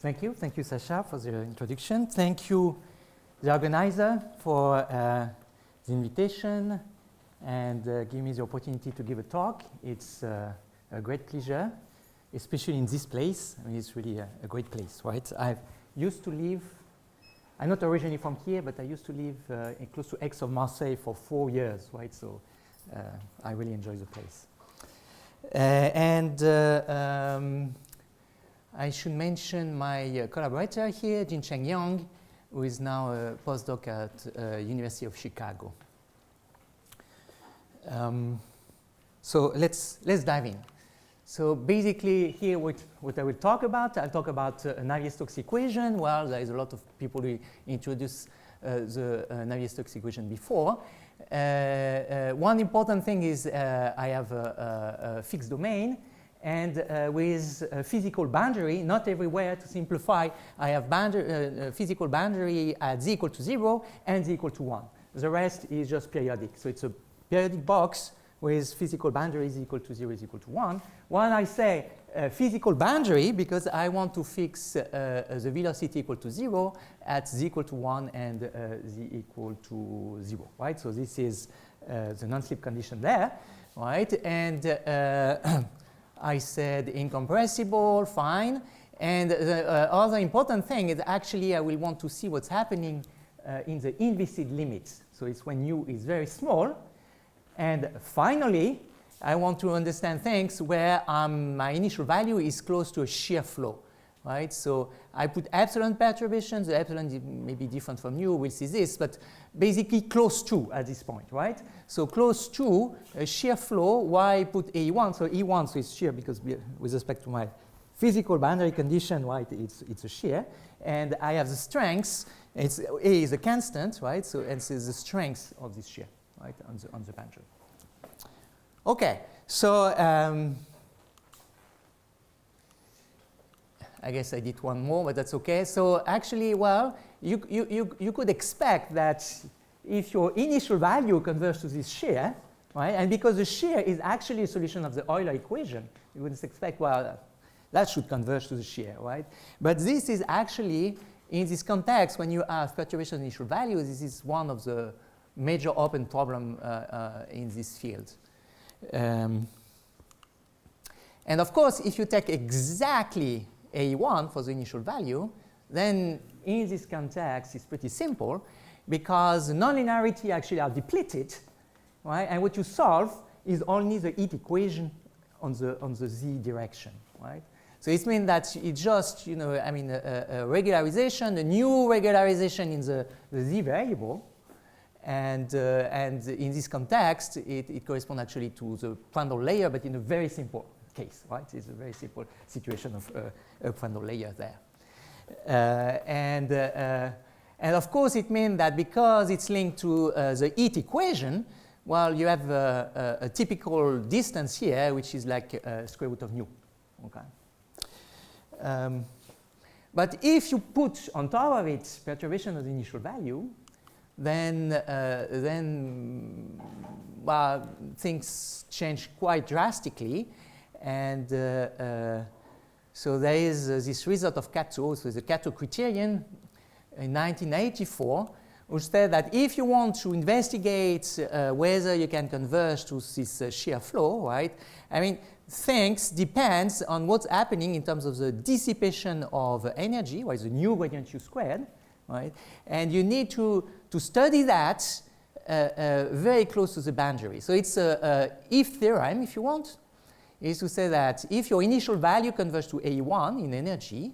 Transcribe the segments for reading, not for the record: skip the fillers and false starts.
Thank you, Sasha, for the introduction. Thank you, the organizer, for the invitation and give me the opportunity to give a talk. It's a great pleasure, especially in this place. I mean, it's really a great place, right? I used to live, I'm not originally from here, but I used to live close to aix-marseille for 4 years, right? So I really enjoy the place. I should mention my collaborator here, Jincheng Yang, who is now a postdoc at University of Chicago. So let's dive in. So basically here what I will talk about, I'll talk about Navier-Stokes equation. Well, there is a lot of people who introduced the Navier-Stokes equation before. One important thing is I have a fixed domain, and with a physical boundary, not everywhere, to simplify, I have physical boundary at z equal to 0 and z equal to 1. The rest is just periodic. So it's a periodic box with physical boundary z equal to 0 is equal to 1. When I say physical boundary, because I want to fix the velocity equal to 0 at z equal to 1 and z equal to 0, right? So this is the non-slip condition there, right? And I said incompressible, fine. And the other important thing is actually I will want to see what's happening in the implicit limits. So it's when u is very small. And finally, I want to understand things where my initial value is close to a shear flow, right? So I put epsilon perturbations. The epsilon may be different from u. We'll see this, but basically close to at this point, right? So close to a shear flow. Why put E1? So E1, so it's shear because with respect to my physical boundary condition, right? It's a shear, and I have the strengths. A is a constant, right? So and so the strength of this shear, right, on the boundary. Okay, so I guess I did one more, but that's okay. So actually, well, you could expect that if your initial value converges to this shear, right, and because the shear is actually a solution of the Euler equation, you would expect, well, that should converge to the shear, right? But this is actually, in this context, when you have perturbation initial value, this is one of the major open problem in this field. And of course, if you take exactly A1 for the initial value, then in this context, it's pretty simple because nonlinearity actually are depleted, right? And what you solve is only the heat equation on the z direction, right? So it means that it just, you know, I mean, a regularization, a new regularization in the z variable. And in this context, it corresponds actually to the Prandtl layer, but in a very simple case, right? It's a very simple situation of a Prandtl layer there. And of course, it means that because it's linked to the heat equation, well, you have a typical distance here, which is like square root of nu. Okay. But if you put on top of it perturbation of the initial value, then well, things change quite drastically. And so there is this result of Kato, so the Kato criterion in 1984, which said that if you want to investigate whether you can converge to this shear flow, right? I mean, things depends on what's happening in terms of the dissipation of energy, or the nu gradient u squared, right? And you need to study that very close to the boundary. So it's a if theorem, if you want, is to say that if your initial value converges to A1 in energy,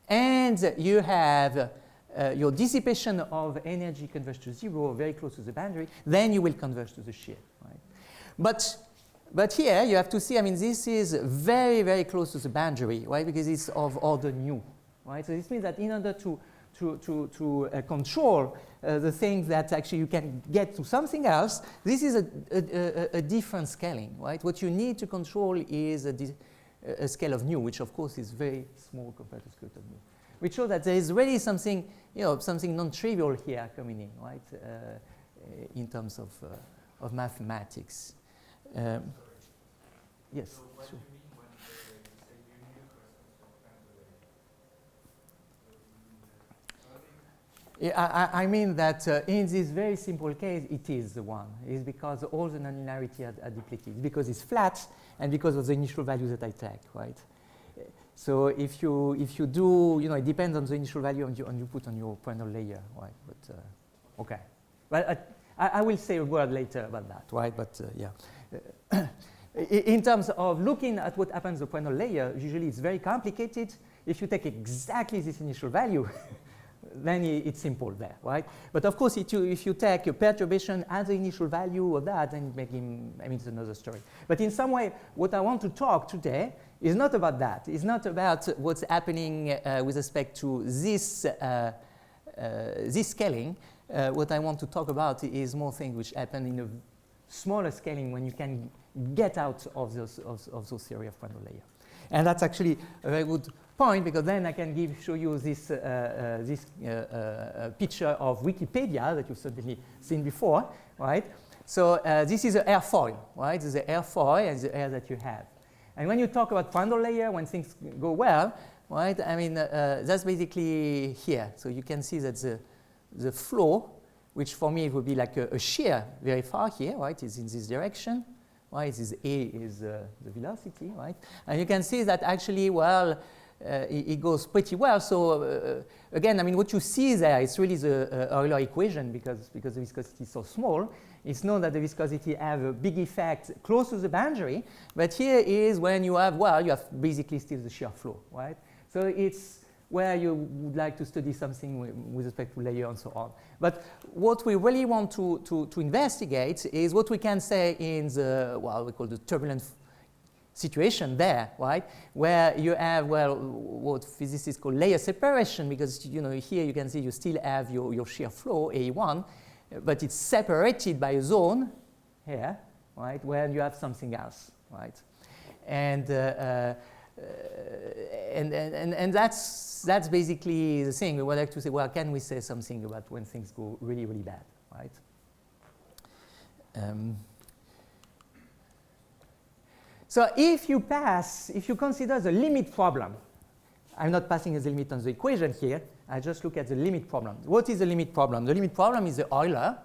and you have your dissipation of energy converge to 0 very close to the boundary, then you will converge to the shear, right? But here you have to see, I mean, this is very, very close to the boundary, right? Because it's of order nu, right? So this means that in order to control the things that actually you can get to something else, this is a different scaling, right? What you need to control is a scale of nu, which of course is very small compared to the square root of nu, which shows that there is really something, you know, something non-trivial here coming in, right? In terms of mathematics. Yes. So what do you mean when you say u nu corresponds to a Prandtl layer? I mean that in this very simple case, it is the one. It's because all the nonlinearity are depleted. Because it's flat and because of the initial value that I take, right? So if you do, it depends on the initial value you put on your Poynter layer, right? But okay. But I will say a word later about that, right? But yeah. In terms of looking at what happens to the Poynter layer, usually it's very complicated. If you take exactly this initial value, then it's simple there, right? But of course, if you take a perturbation as the initial value of that, then it's another story. But in some way, what I want to talk today is not about that. It's not about what's happening with respect to this scaling. What I want to talk about is more things which happen in a smaller scaling when you can get out of those theory of Poynter layer. And that's actually a very good point, because then I can show you this picture of Wikipedia that you've certainly seen before, right? So this is an airfoil, right? This is the airfoil and the air that you have. And when you talk about Poynter layer, when things go well, right? That's basically here. So you can see that the flow, which for me it would be like a shear very far here, right? Is in this direction. Right, this A is the velocity, right? And you can see that actually, well, it goes pretty well. So again, what you see there is really the Euler equation, because the viscosity is so small. It's known that the viscosity have a big effect close to the boundary, but here is when you have, you have basically still the shear flow, right? So it's where you would like to study something with respect to layer and so on. But what we really want to investigate is what we can say in the, we call the turbulent situation there, right? Where you have, what physicists call layer separation, because, here you can see you still have your shear flow, A1, but it's separated by a zone here, right? Where you have something else, right? And that's basically the thing. We would like to say, can we say something about when things go really, really bad, right? So if you consider the limit problem, I'm not passing the limit on the equation here. I just look at the limit problem. What is the limit problem? The limit problem is the Euler,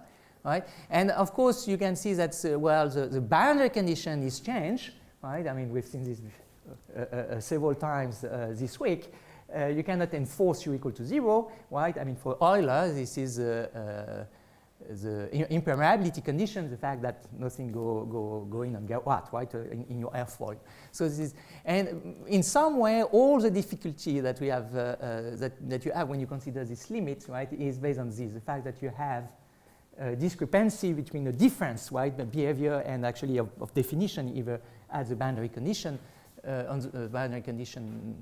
right? And of course, you can see that, the boundary condition is changed, right? We've seen this several times this week. You cannot enforce u equal to 0, right? For Euler, this is the impermeability condition, the fact that nothing go in and go out, right, in your airfoil. So this is, and in some way, all the difficulty that we have, that you have when you consider this limit, right, is based on this, the fact that you have a discrepancy between the difference, right, the behavior and actually of definition, either at the boundary condition, on the boundary condition,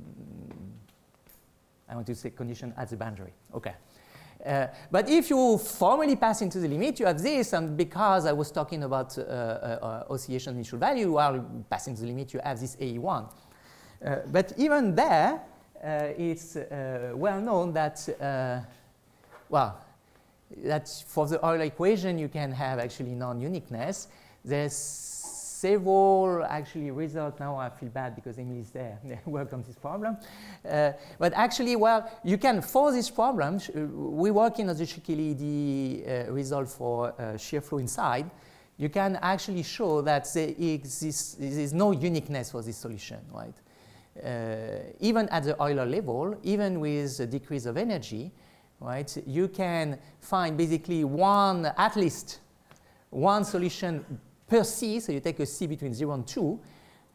I want to say condition at the boundary. Okay. But if you formally pass into the limit, you have this, and because I was talking about oscillation initial value, while passing the limit, you have this A1. But even there, it's well known that, that for the Euler equation, you can have actually non-uniqueness. There's several actually results. Now I feel bad because Emily is there. They worked on this problem. But actually, you can, for this problem, we're working on the Shikili result for shear flow inside. You can actually show that there is no uniqueness for this solution, right? Even at the Euler level, even with a decrease of energy, right, you can find basically at least one solution per C, so you take a C between 0 and 2,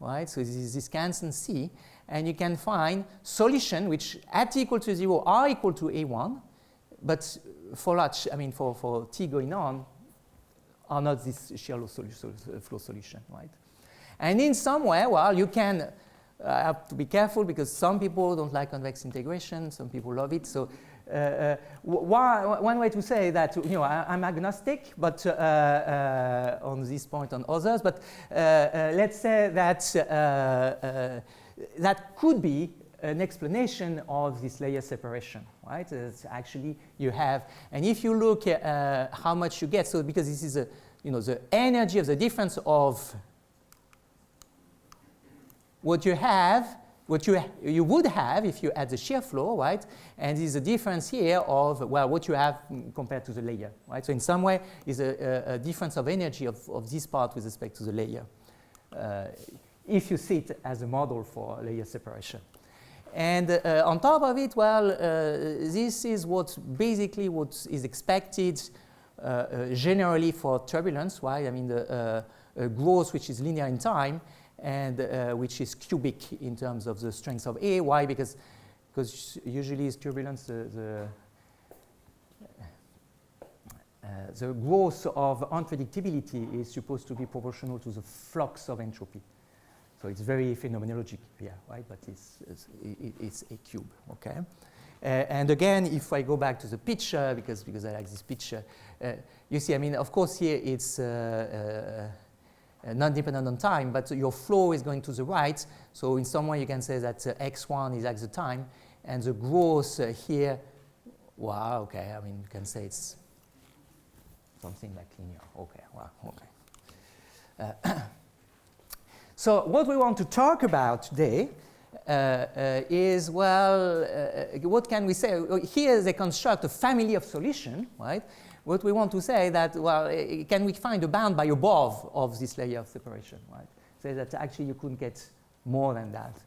right? So this is this constant C, and you can find solution which at t equal to 0 are equal to A1, but for for t going on are not this shear flow solution, right? And in some way, you can have to be careful because some people don't like convex integration, some people love it. So one way to say that, I'm agnostic, but on this point, on others, but let's say that that could be an explanation of this layer separation, right? It's actually you have, and if you look at how much you get, so because this is the energy of the difference of what you have what you would have if you had the shear flow, right? And is a difference here of, well, what you have compared to the layer, right? So in some way, is a difference of energy of this part with respect to the layer, if you see it as a model for layer separation. And on top of it, well, this is what basically what is expected generally for turbulence, right? I mean, the growth which is linear in time, and which is cubic in terms of the strength of A. Why? Because usually is turbulence, the growth of unpredictability is supposed to be proportional to the flux of entropy. So it's very phenomenologic here, right? But it's a cube, okay? And again, if I go back to the picture, because I like this picture, you see, I mean, of course here it's non-dependent on time, but your flow is going to the right. So in some way you can say that x1 is x the time, and the growth here, wow, okay, I mean, you can say it's something like linear. Okay, wow, okay. So what we want to talk about today is, well, what can we say? Here they construct a family of solutions, right? What we want to say that, well, can we find a bound by above of this layer of separation, right? Say that actually you couldn't get more than that.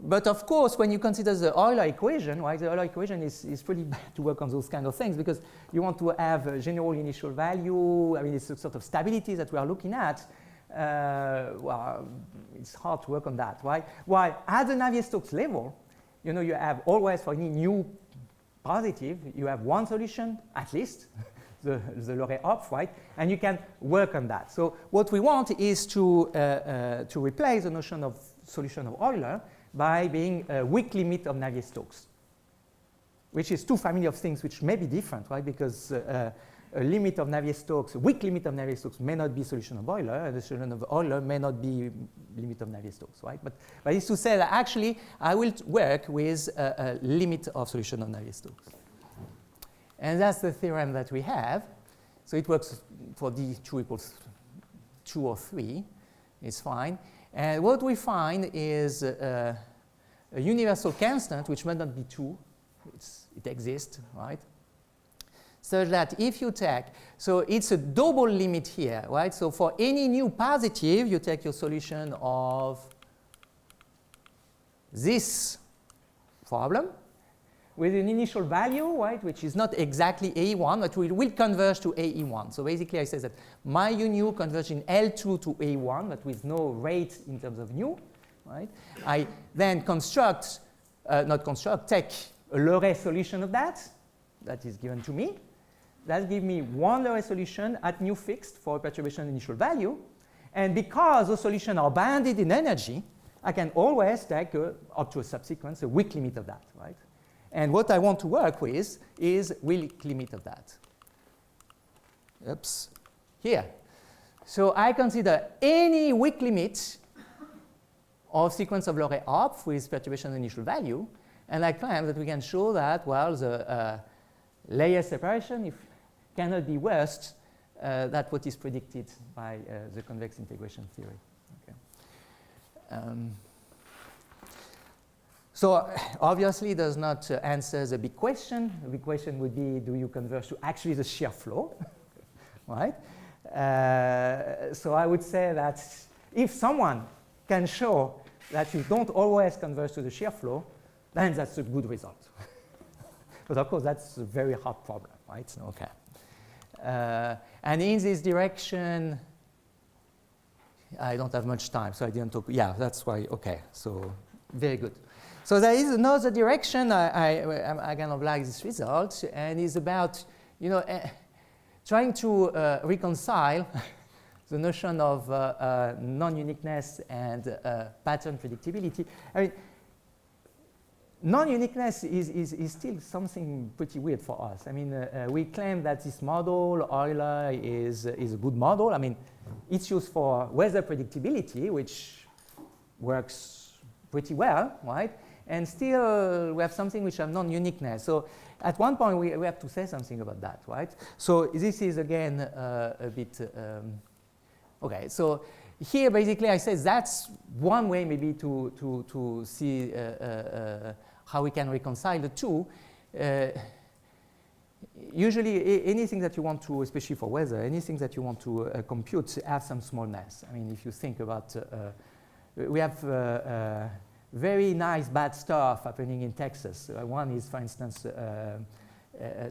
But of course, when you consider the Euler equation, right, the Euler equation is pretty bad to work on those kind of things, because you want to have a general initial value. I mean, it's a sort of stability that we are looking at. Well, it's hard to work on that, right? While at the Navier-Stokes level, you know, you have always, for any new positive, you have one solution, at least, the Loret-Hopf, right? And you can work on that. So what we want is to replace the notion of solution of Euler by being a weak limit of Navier-Stokes, which is two family of things which may be different, right? Because a limit of Navier-Stokes, a weak limit of Navier-Stokes may not be solution of Euler, and the solution of Euler may not be limit of Navier-Stokes, right? But it's to say that actually I will work with a limit of solution of Navier-Stokes. And that's the theorem that we have. So it works for D2 equals 2 or 3. It's fine. And what we find is a universal constant, which might not be 2. It exists, right? So that if you take, so it's a double limit here, right? So for any new positive, you take your solution of this problem with an initial value, right, which is not exactly AE1, but we will converge to AE1. So basically I say that my u converges in L2 to AE1, but with no rate in terms of nu, right? I then construct, take a Loret solution of that is given to me. That gives me one Loret solution at nu fixed for a perturbation initial value. And because those solutions are bounded in energy, I can always take up to a subsequence a weak limit of that, right? And what I want to work with is weak limit of that. Oops, here. So I consider any weak limit of sequence of Loret-Hopf with perturbation initial value, and I claim that we can show that, well, the layer separation cannot be worse than what is predicted by the convex integration theory. Okay. So obviously does not answer the big question. The big question would be, do you converge to actually the shear flow, right? So I would say that if someone can show that you don't always converge to the shear flow, then that's a good result. But of course, that's a very hard problem, right? Okay. And in this direction, I don't have much time, so I didn't talk. Yeah, that's why. Okay, so very good. So there is another direction I kind of like this result, and is about, you know, trying to reconcile the notion of non-uniqueness and pattern predictability. I mean, non-uniqueness is still something pretty weird for us. I mean, we claim that this model, Euler, is a good model. I mean, it's used for weather predictability, which works pretty well, right? And still, we have something which have non-uniqueness. So at one point, we have to say something about that, right? So this is, again, a bit... okay, so here, basically, I say that's one way maybe to see how we can reconcile the two. Usually, anything that you want to, especially for weather, anything that you want to compute have some smallness. I mean, if you think about, we have very nice bad stuff happening in Texas. One is, for instance,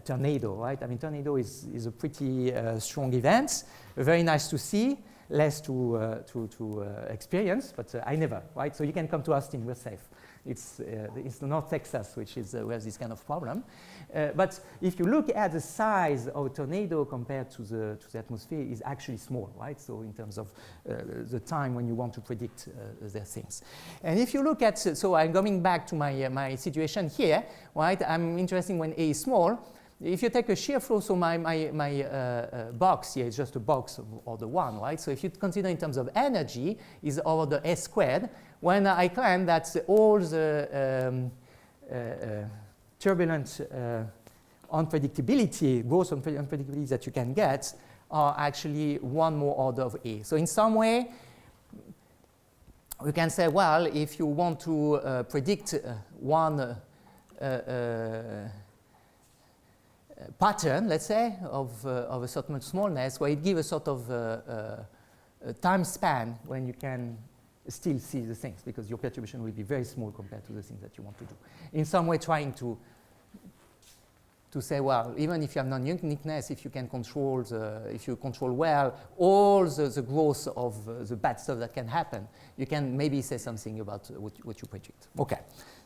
tornado, right? I mean, tornado is a pretty strong event, very nice to see, less to experience, but I never, right? So you can come to Austin, we're safe. It's North Texas, which is where this kind of problem. But if you look at the size of a tornado compared to the atmosphere, is actually small, right? So in terms of the time when you want to predict their things. And if you look at, so I'm coming back to my situation here, right? I'm interested when A is small. If you take a shear flow, so my box here is just a box of order 1, right? So if you consider in terms of energy is order S squared, when I claim that all the turbulent unpredictability, gross unpredictability that you can get are actually one more order of A. So in some way, we can say, well, if you want to predict one pattern, let's say, of a certain smallness, where it gives a sort of a time span when you can still see the things, because your perturbation will be very small compared to the things that you want to do. In some way, trying to say, well, even if you have non-uniqueness, if you can control if you control well all the growth of the bad stuff that can happen, you can maybe say something about what you predict. Okay,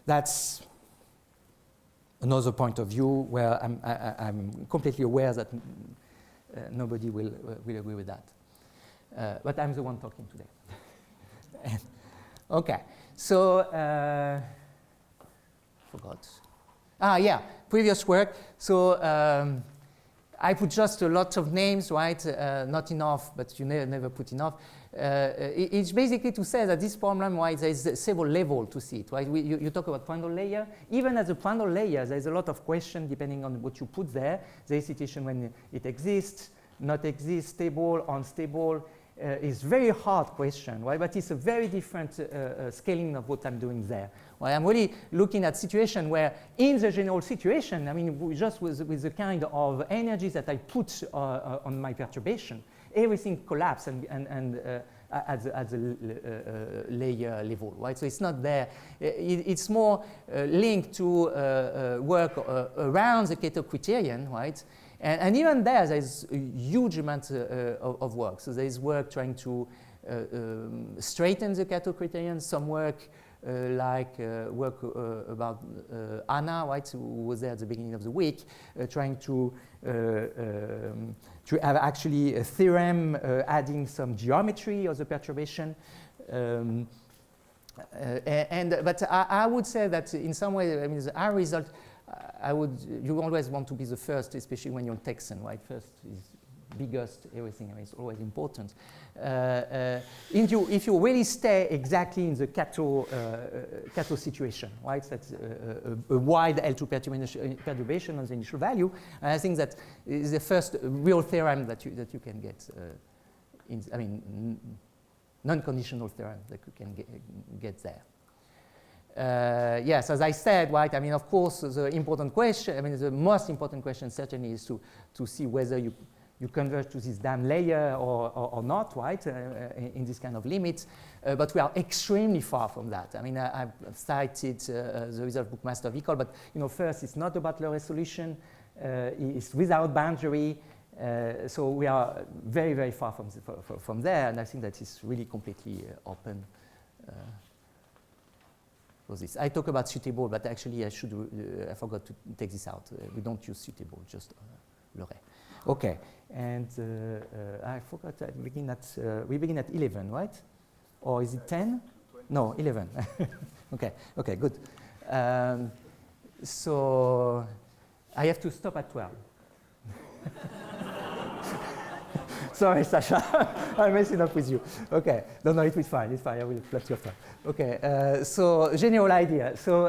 that's another point of view where I'm completely aware that nobody will agree with that. But I'm the one talking today. Okay, so forgot. Yeah, previous work. So I put just a lot of names, right? Not enough, but you never put enough. It's basically to say that this problem, right, there is several levels to see it, right? You talk about Prandtl layer. Even at the Prandtl layer, there is a lot of question depending on what you put there. There is a situation when it exists, not exist, stable, unstable. It's very hard question, right? But it's a very different scaling of what I'm doing there. Well, I'm really looking at situation where in the general situation, I mean, just with the kind of energies that I put on my perturbation, everything collapses and at the layer level, right? So it's not there. It's more linked to work around the Kato criterion, right? And even there's a huge amount of work. So there's work trying to straighten the Kato criterion, some work like work about Anna, right, who was there at the beginning of the week, trying to have actually a theorem adding some geometry of the perturbation. But I would say that in some way, I mean, our result, you always want to be the first, especially when you're Texan, right? First is biggest, everything, I mean, it's always important. If you really stay exactly in the Kato situation, right? That's a wide L2 perturbation on the initial value. And I think that is the first real theorem that you can get. I mean, non-conditional theorem that you can get there. Yes, as I said, right, I mean, of course, the important question, I mean, the most important question certainly is to see whether you converge to this damn layer or not, right, in this kind of limits. But we are extremely far from that. I mean, I've cited the result book Master of Equal, but, you know, first, it's not about Butler resolution. It's without boundary. So we are very, very far from there, and I think that is really completely open. This. I talk about suitable, but actually I forgot to take this out. We don't use suitable, just Loret. Okay, and I forgot that we begin at 11, right? Or is it 10? No, 11. Okay, good. So I have to stop at 12. Sorry, Sasha, I'm messing up with you. Okay, no, it's fine, I will flat your time. Okay, so general idea. So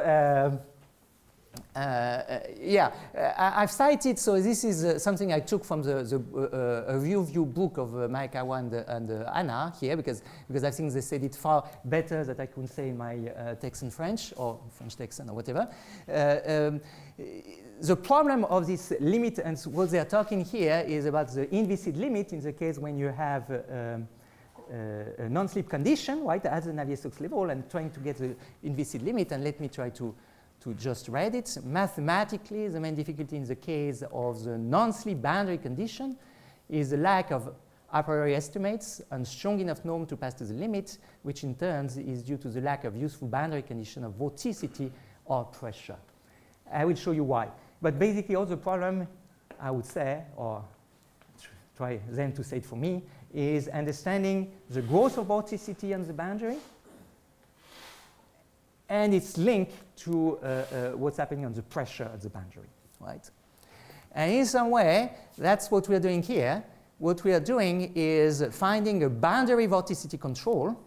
I've cited, so this is something I took from a review book of Maekawa and Anna here, because I think they said it far better than I could say in my text in French, or French text or whatever. The problem of this limit, and what they are talking here is about the inviscid limit in the case when you have a non-slip condition, right, at the Navier-Stokes level, and trying to get the inviscid limit. And let me try to just read it. Mathematically, the main difficulty in the case of the non-slip boundary condition is the lack of a priori estimates and strong enough norm to pass to the limit, which in turn is due to the lack of useful boundary condition of vorticity or pressure. I will show you why. But basically, all the problem, I would say, or try them to say it for me, is understanding the growth of vorticity on the boundary and its link to what's happening on the pressure at the boundary, right? And in some way, that's what we're doing here. What we are doing is finding a boundary vorticity control,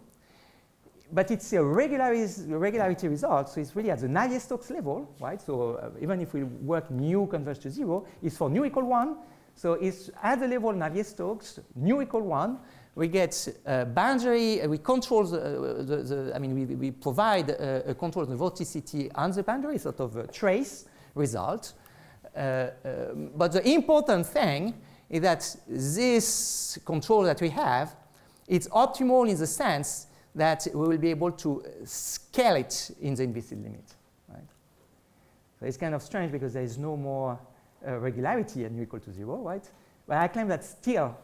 but it's a regularity result, so it's really at the Navier-Stokes level, right? So even if we work nu converge to 0, it's for nu equal 1. So it's at the level Navier-Stokes, nu equal 1. We get boundary, we control we provide a control of the vorticity on the boundary, sort of a trace result. But the important thing is that this control that we have, it's optimal in the sense that we will be able to scale it in the inviscid limit, right? So it's kind of strange because there is no more regularity at nu equal to 0, right? But I claim that still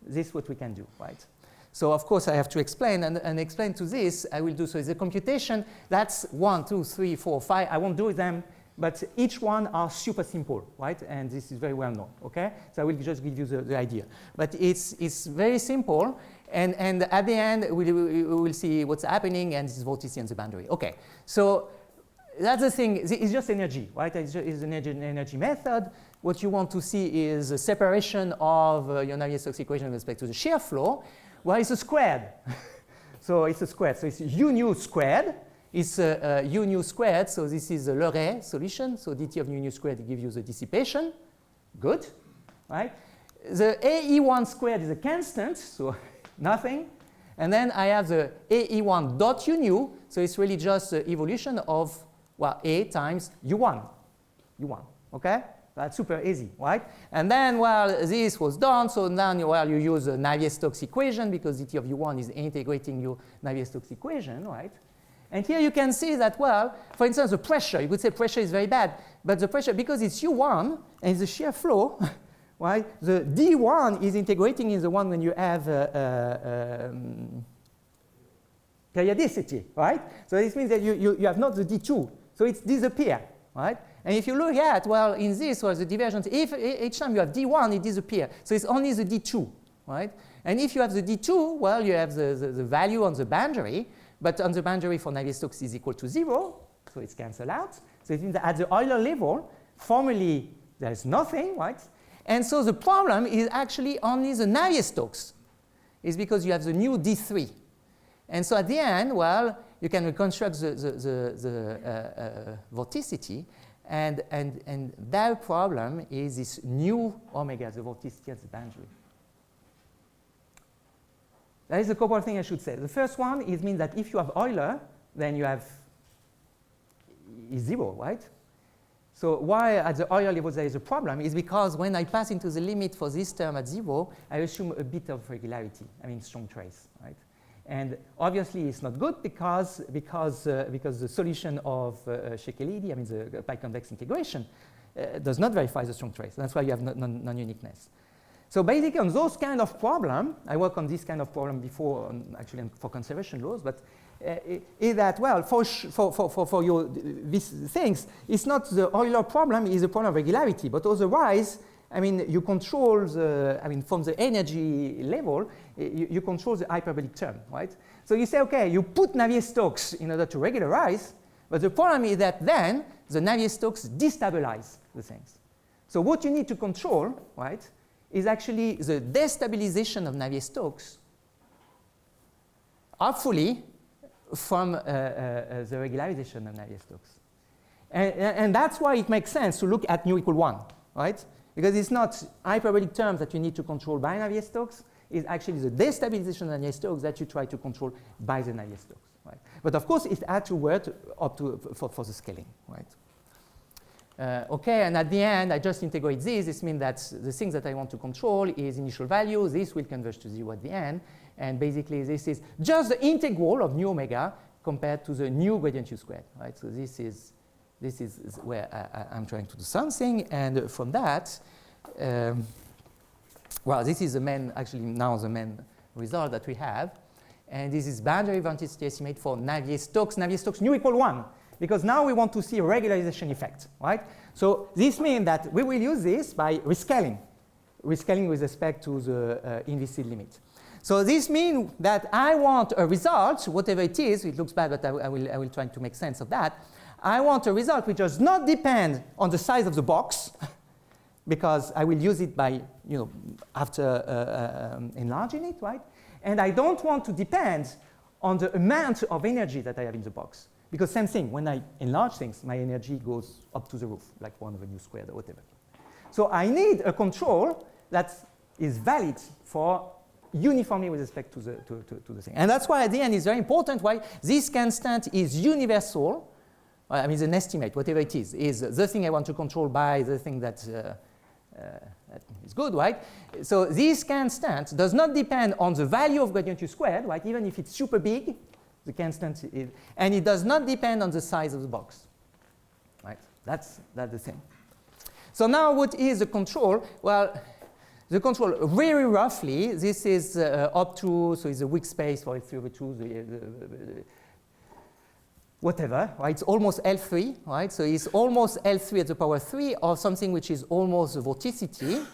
this is what we can do, right? So of course I have to explain, and explain to this I will do. So it's a computation. That's 1, 2, 3, 4, 5. I won't do them, but each one are super simple, right? And this is very well known, okay? So I will just give you the idea. But it's very simple, and at the end we will see what's happening, and this is vorticity on the boundary. Okay, so that's the thing. It's just energy, right? It's an energy method. What you want to see is a separation of your Navier-Stokes equation with respect to the shear flow. Well, it's a squared. So it's a squared. So it's u nu squared. It's u nu squared. So this is a Leray solution. So dt of nu squared gives you the dissipation. Good, right? The ae1 squared is a constant, so nothing. And then I have the ae1 dot u nu. So it's really just the evolution of, well, a times u1. Okay? That's super easy, right? And then, well, this was done. So then, well, you use a Navier-Stokes equation because dt of u1 is integrating your Navier-Stokes equation, right? And here you can see that, well, for instance, the pressure. You could say pressure is very bad. But the pressure, because it's u1 and it's a shear flow, right? The d1 is integrating in the one when you have periodicity, right? So this means that you have not the d2. So it's disappear, right? And if you look at, well, in this, well, the divergence, if each time you have d1, it disappears. So it's only the d2, right? And if you have the d2, well, you have the value on the boundary. But on the boundary for Navier-Stokes is equal to 0, so it's cancelled out. So it means that at the Euler level, formally, there is nothing, right? And so the problem is actually only the Navier-Stokes. It's because you have the new d3. And so at the end, well, you can reconstruct the vorticity. And that problem is this new omega, the vorticity at the boundary. There is a couple of things I should say. The first one means that if you have Euler, then you have is 0, right? So why at the Euler level there is a problem is because when I pass into the limit for this term at 0, I assume a bit of regularity, I mean strong trace, right? And obviously it's not good because the solution of Shekelidi, I mean the pi-convex integration, does not verify the strong trace. That's why you have non-uniqueness. So basically on those kind of problem, I worked on this kind of problem before, actually for conservation laws, but is that, well, for your these things, it's not the Euler problem, it's the problem of regularity, but otherwise, I mean, you control the, I mean, from the energy level, you control the hyperbolic term, right? So you say, okay, you put Navier-Stokes in order to regularize, but the problem is that then the Navier-Stokes destabilize the things. So what you need to control, right, is actually the destabilization of Navier-Stokes, hopefully from the regularization of Navier-Stokes. And that's why it makes sense to look at nu equal 1, right? Because it's not hyperbolic terms that you need to control by Navier-Stokes. It's actually the destabilization of Navier-Stokes that you try to control by the Navier-Stokes, right? But of course, it had to work up to for the scaling, right? Okay, and at the end, I just integrate this. This means that the things that I want to control is initial value. This will converge to 0 at the end. And basically, this is just the integral of nu omega compared to the nu gradient u squared, right? So this is where I'm trying to do something. And from that, well, this is the main, actually now the main result that we have. And this is boundary vorticity estimate for Navier-Stokes, Navier-Stokes nu equal 1. Because now we want to see a regularization effect, right? So this means that we will use this by rescaling with respect to the inviscid limit. So this means that I want a result, whatever it is, it looks bad, but I will try to make sense of that. I want a result which does not depend on the size of the box, because I will use it by, after enlarging it, right? And I don't want to depend on the amount of energy that I have in the box. Because same thing, when I enlarge things, my energy goes up to the roof, like 1 over nu squared or whatever. So I need a control that is valid for uniformly with respect to the thing. And that's why at the end it's very important why this constant is universal. I mean, an estimate, whatever it is the thing I want to control by the thing that is good, right? So this constant does not depend on the value of gradient u squared, right? Even if it's super big, the constant is, and it does not depend on the size of the box, right? That's the thing. So now what is the control? Well, the control, very roughly, this is up to, so it's a weak space for L3 over 2, whatever, right? It's almost L3, right? So it's almost L3 at the power 3 of something which is almost the vorticity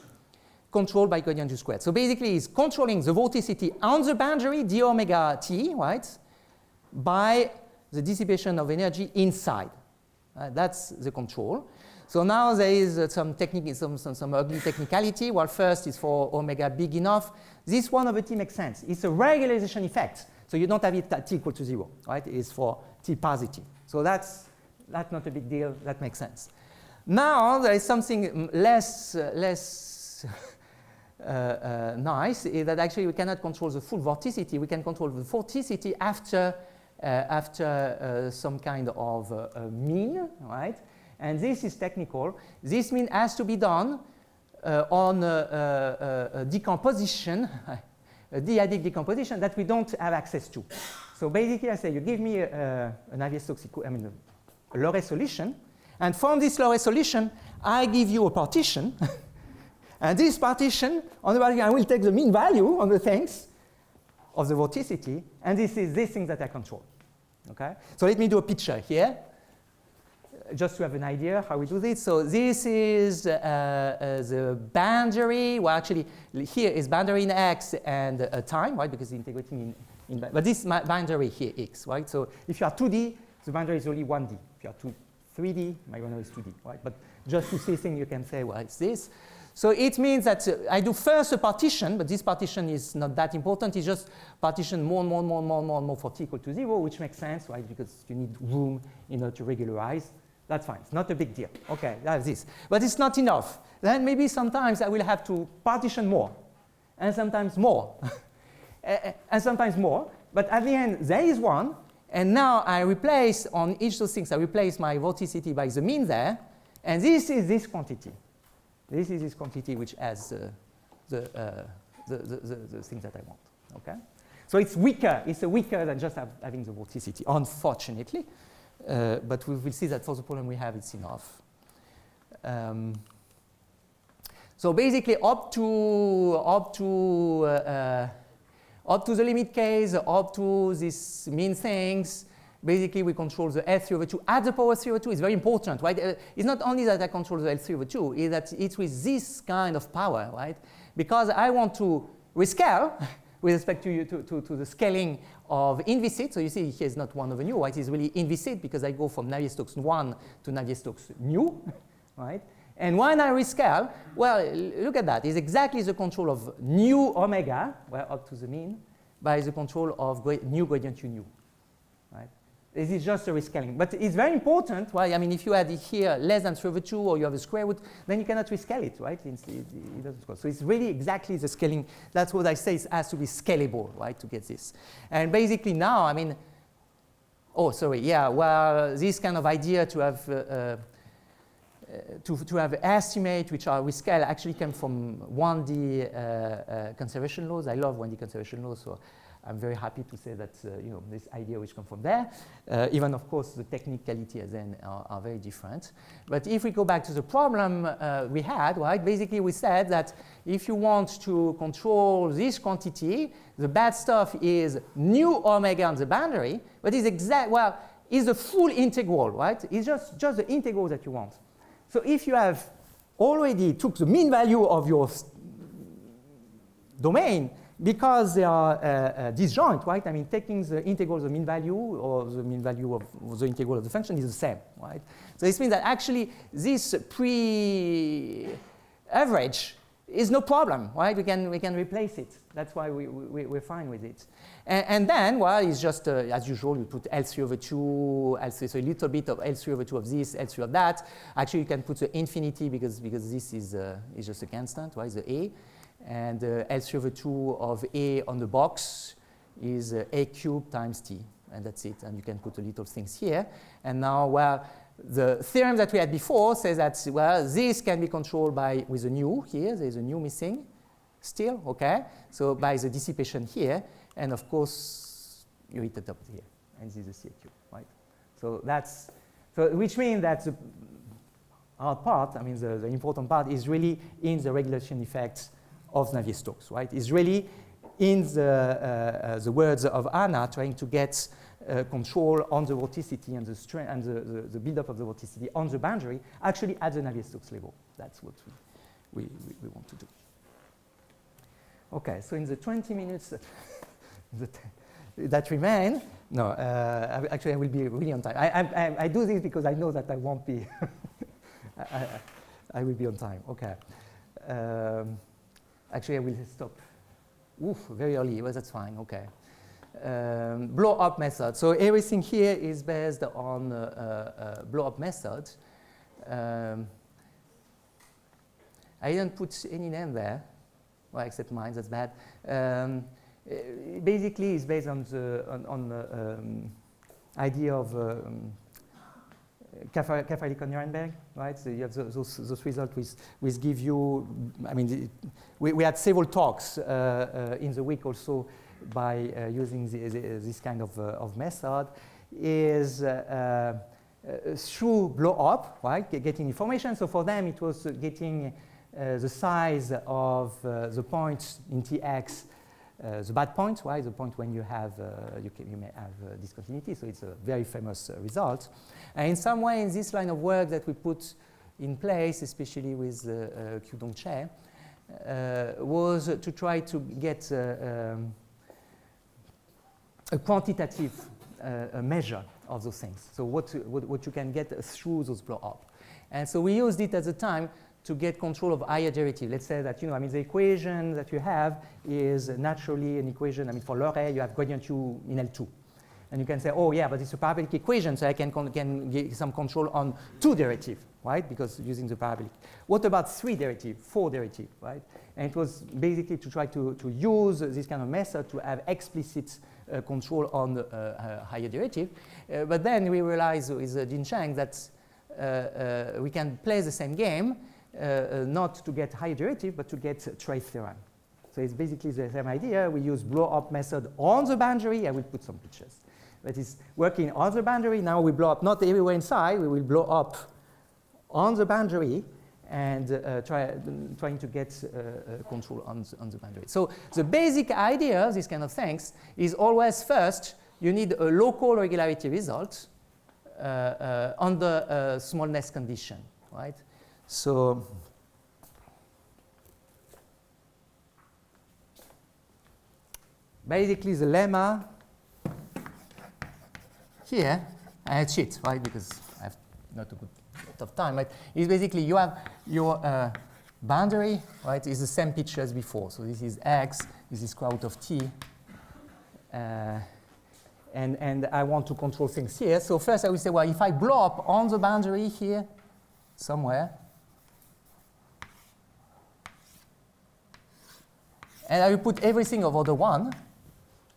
controlled by gradient u squared. So basically it's controlling the vorticity on the boundary d omega t, right? By the dissipation of energy inside. That's the control. So now there is some ugly technicality. Well, first is for omega big enough. This 1 over t makes sense. It's a regularization effect. So you don't have it at t equal to 0, right? It's for t positive. So that's not a big deal. That makes sense. Now there is something less nice, is that actually we cannot control the full vorticity. We can control the vorticity after some kind of mean, right? And this is technical. This mean has to be done on a decomposition, a dyadic decomposition that we don't have access to. So basically, I say you give me a Navier-Stokes equation, a Loret solution, and from this Loret solution, I give you a partition, and this partition, on the other hand, I will take the mean value on the things of the vorticity, and this is this thing that I control. Okay? So let me do a picture here, just to have an idea how we do this. So this is the boundary. Well, actually, here is boundary in x and time, right? Because integrating in but this boundary here, x, right? So if you are 2D, the boundary is only 1D. If you are 3D, my boundary is 2D, right? But just to see things, you can say, well, it's this. So it means that I do first a partition, but this partition is not that important. It's just partition more for t equal to 0, which makes sense, right? Because you need room in order to regularize. That's fine. It's not a big deal. Okay, that's this. But it's not enough. Then maybe sometimes I will have to partition more, and sometimes more, and sometimes more. But at the end, there is one. And now I replace on each of those things, I replace my vorticity by the mean there. And this is this quantity. This is this quantity which has the things that I want. Okay? So it's weaker. It's weaker than just having the vorticity, unfortunately. But we will see that for the problem we have, it's enough. So basically, up to the limit case, up to these mean things, basically we control the L3 over 2 at the power 3 over 2. It's very important, right? It's not only that I control the L3 over 2, it's that it's with this kind of power, right? Because I want to rescale with respect to the scaling of inviscid. So you see here is not 1 over nu, right? It's really inviscid because I go from Navier-Stokes 1 to Navier-Stokes nu, right? And when I rescale, well, look at that. It's exactly the control of nu omega, well, up to the mean, by the control of nu gradient u nu, right? This is just a rescaling. But it's very important, right? I mean, if you add it here less than 3/2 or you have a square root, then you cannot rescale it, right? It doesn't go. So it's really exactly the scaling. That's what I say. It has to be scalable, right, to get this. And basically now, I mean, oh, sorry, yeah, well, this kind of idea to have estimate which are rescale actually came from 1D conservation laws. I love 1D conservation laws, so I'm very happy to say that this idea which comes from there. Even of course the technicalities then are very different. But if we go back to the problem we had, right? Basically we said that if you want to control this quantity, the bad stuff is nu omega on the boundary, but it's it's the full integral, right? It's just the integral that you want. So if you have already took the mean value of your domain, because they are disjoint, right? I mean, taking the integral of the mean value or the mean value of the integral of the function is the same, right? So this means that actually this pre-average is no problem, right? We can replace it. That's why we're fine with it. And then, well, it's just, as usual, you put L3/2, L3, so a little bit of L3/2 of this, L3 of that. Actually, you can put the infinity because this is just a constant, right? The A. And L3/2 of A on the box is A cubed times T. And that's it. And you can put the little things here. And now, well, the theorem that we had before says that, well, this can be controlled with a nu here. There's a nu missing still, OK? So by the dissipation here. And of course, you hit the top here. And this is the C cube, right? So that's, which means that the hard part, I mean, the important part is really in the regulation effects of Navier-Stokes, right? Is really in the words of Anna trying to get control on the vorticity and the strength and the buildup of the vorticity on the boundary, actually at the Navier-Stokes level. That's what we want to do. Okay, so in the 20 minutes that remain, no, actually I will be really on time. I do this because I know that I won't be, I will be on time, okay. Actually, I will stop very early, but that's fine, okay. Blow-up method. So everything here is based on blow-up method. I didn't put any name there, well, except mine, that's bad. Basically, it's based on the idea of Kafferlik-Nuremberg, right? So you have those results which give you, I mean, we had several talks in the week also by using this kind of method, is through blow up, right? Getting information. So for them, it was getting the size of the points in Tx, the bad point, right? The point when you have you may have discontinuity. So it's a very famous result. And in some way, in this line of work that we put in place, especially with Q-Dong Che, was to try to get a quantitative measure of those things. So what you can get through those blow-up. And so we used it at the time to get control of higher derivative. Let's say that, I mean, the equation that you have is naturally an equation. I mean, for Loret, you have gradient U in L2. And you can say, oh, yeah, but it's a parabolic equation, so I can get some control on 2 derivative, right? Because using the parabolic. What about 3 derivative, 4 derivative, right? And it was basically to try to use this kind of method to have explicit control on higher derivative. But then we realized with Jin Chang that we can play the same game, not to get higher derivative, but to get trace theorem. So it's basically the same idea. We use blow-up method on the boundary. I will put some pictures. That is working on the boundary. Now we blow up not everywhere inside. We will blow up on the boundary and trying to get control on the boundary. So the basic idea of these kind of things is always first you need a local regularity result under a smallness condition, right? So basically the lemma here, and I cheat, right, because I have not a good lot of time, right, is basically you have your boundary, right, is the same picture as before. So this is x, this is square root of t, and I want to control things here. So first I will say, well, if I blow up on the boundary here somewhere, and I will put everything over the 1,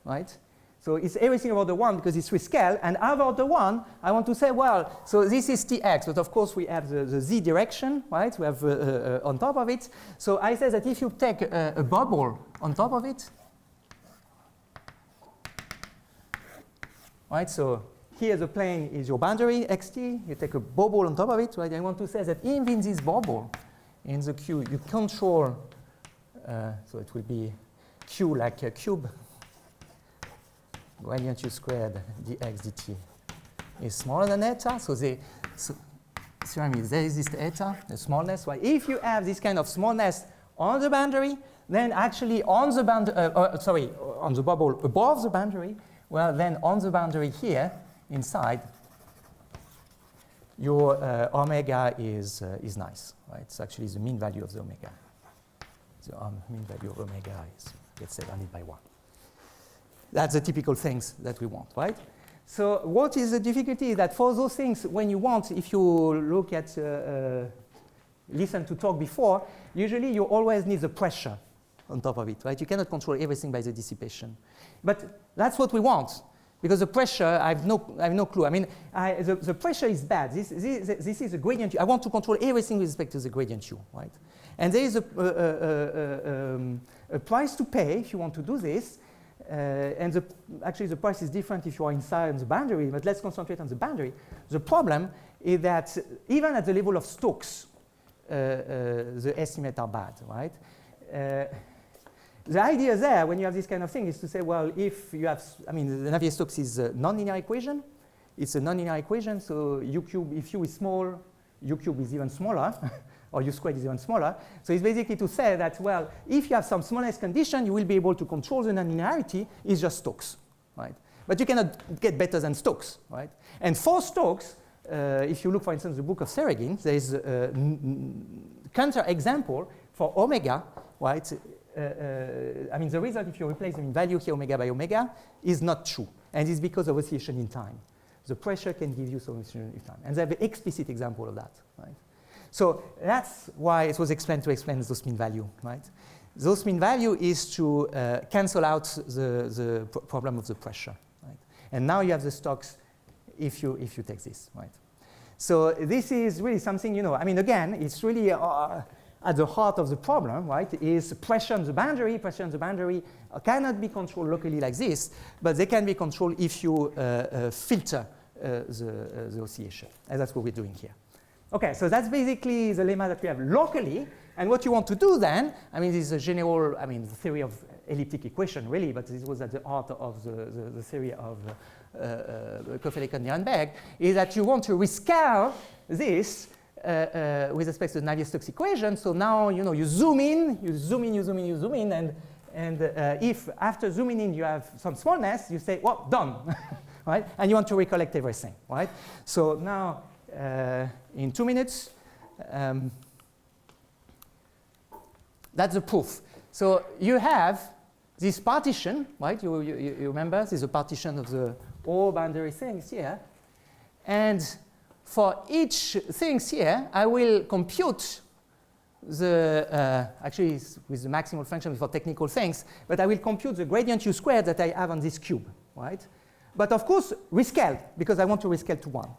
right? So it's everything over the 1 because it's rescale, and over the 1, I want to say, well, so this is Tx, but of course we have the z direction, right? We have on top of it. So I say that if you take a bubble on top of it, right? So here the plane is your boundary, xt. You take a bubble on top of it, right? I want to say that even in this bubble, in the Q, you control, so it will be Q like a cube, gradient U squared dx dt is smaller than eta. So the theorem is there is this eta, the smallness. Well, if you have this kind of smallness on the boundary, then actually on the on the bubble above the boundary, well, then on the boundary here inside, your omega is nice, right? It's actually the mean value of the omega. The mean value of omega is, let's say, divided by 1. That's the typical things that we want, right? So what is the difficulty is that for those things, when you want, if you look at, listen to talk before, usually you always need the pressure on top of it, right? You cannot control everything by the dissipation. But that's what we want, because the pressure, I have no clue. I mean, the pressure is bad. This is a gradient U. I want to control everything with respect to the gradient U, right? And there is a price to pay if you want to do this. And actually, the price is different if you are inside the boundary, but let's concentrate on the boundary. The problem is that even at the level of Stokes, the estimates are bad, right? The idea there, when you have this kind of thing, is to say, well, if you have, I mean, the Navier-Stokes is a non-linear equation. It's a non-linear equation, so U cube, if U is small, U cube is even smaller, or U squared is even smaller. So it's basically to say that, well, if you have some smallness condition, you will be able to control the non-linearity. It's just Stokes, right? But you cannot get better than Stokes, right? And for Stokes, if you look, for instance, the book of Seregin, there is a counter-example for omega, right? I mean, the result, if you replace the mean value here, omega by omega, is not true. And it's because of oscillation in time. The pressure can give you some oscillation in time. And they have an explicit example of that, right? So that's why it was explained to explain those mean value, right? Those mean value is to cancel out the problem of the pressure, right? And now you have the Stokes if you take this, right? So this is really something, you know, I mean, again, it's really at the heart of the problem, right, is pressure on the boundary. Pressure on the boundary cannot be controlled locally like this, but they can be controlled if you filter the oscillation. And that's what we're doing here. Okay, so that's basically the lemma that we have locally. And what you want to do then, I mean, this is a general, I mean, the theory of elliptic equation, really, but this was at the heart of the theory of Kofelikon-Nierenberg, is that you want to rescale this with respect to the Navier-Stokes equation. So now, you know, you zoom in, and if after zooming in you have some smallness, you say, well, done, right? And you want to recollect everything, right? So now, in 2 minutes, that's the proof. So you have this partition, right? You remember, this is a partition of the all boundary things here. And for each things here, I will compute the, actually with the maximal function for technical things, but I will compute the gradient U squared that I have on this cube, right? But of course, rescaled, because I want to rescale to 1.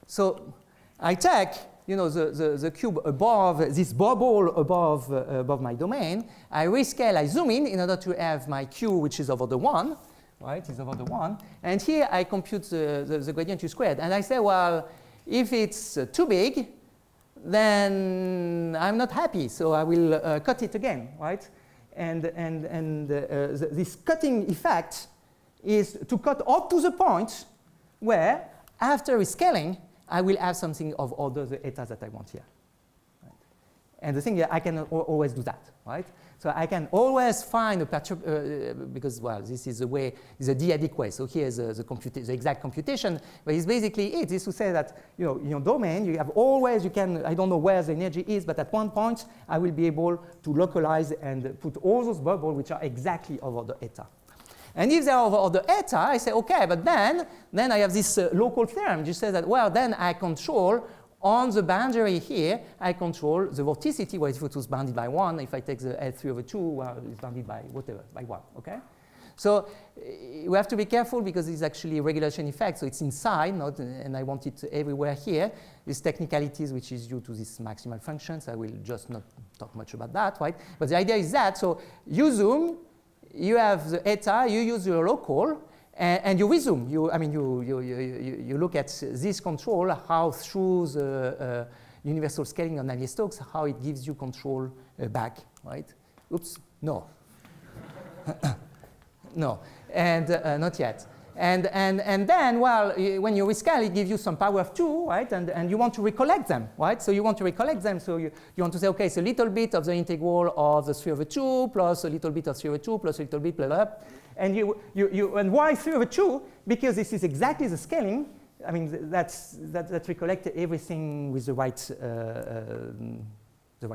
So I take, you know, the cube above, this bubble above my domain. I rescale, I zoom in order to have my Q, which is over the 1, right? Is over the 1. And here I compute the gradient U squared. And I say, well, if it's too big, then I'm not happy. So I will cut it again, right? And this cutting effect is to cut up to the point where, after rescaling, I will have something of order the eta that I want here. Right? And the thing is, I can always do that, right? So I can always find a because, well, this is the way, it's a d-adic way. So here's the exact computation, but it's basically it is to say that, you know, in your domain, you have always, you can, I don't know where the energy is, but at one point, I will be able to localize and put all those bubbles which are exactly over the eta. And if they are over the eta, I say, okay, but then I have this local theorem which says that, well, then I control on the boundary here, I control the vorticity, where if it was bounded by 1, if I take the L3/2, well, it's bounded by whatever, by 1, okay? So we have to be careful because it's actually a regulation effect, so it's inside, and I want it everywhere here. These technicalities, which is due to these maximal functions, I will just not talk much about that, right? But the idea is that, so you zoom, you have the eta, you use your local, and you resume. You look at this control, how through the universal scaling of Navier-Stokes, how it gives you control back, right? Oops, no. No, and not yet. And then, well, when you rescale, it gives you some power of 2, right? And you want to recollect them, right? So you want to recollect them. So you want to say, okay, it's a little bit of the integral of the 3/2 plus a little bit of 3/2 plus a little bit, blah, blah. And and why 3/2? Because this is exactly the scaling. I mean, that recollect everything with the right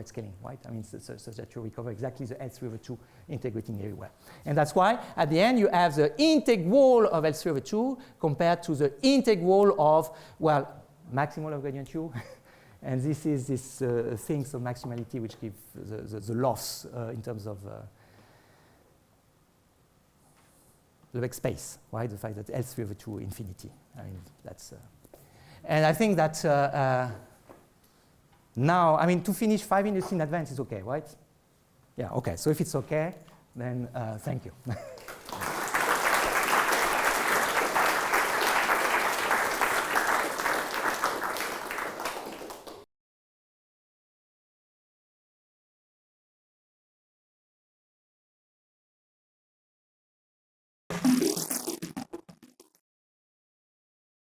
scaling, right? I mean, so that you recover exactly the L3/2 integrating everywhere. And that's why, at the end, you have the integral of L3/2 compared to the integral of, well, maximal of gradient U. And this is this things of maximality which give the loss in terms of the vector space, right? The fact that L3/2 infinity. I mean, that's... and I think that now, I mean, to finish 5 minutes in advance is okay, right? Yeah, okay. So if it's okay, then thank you.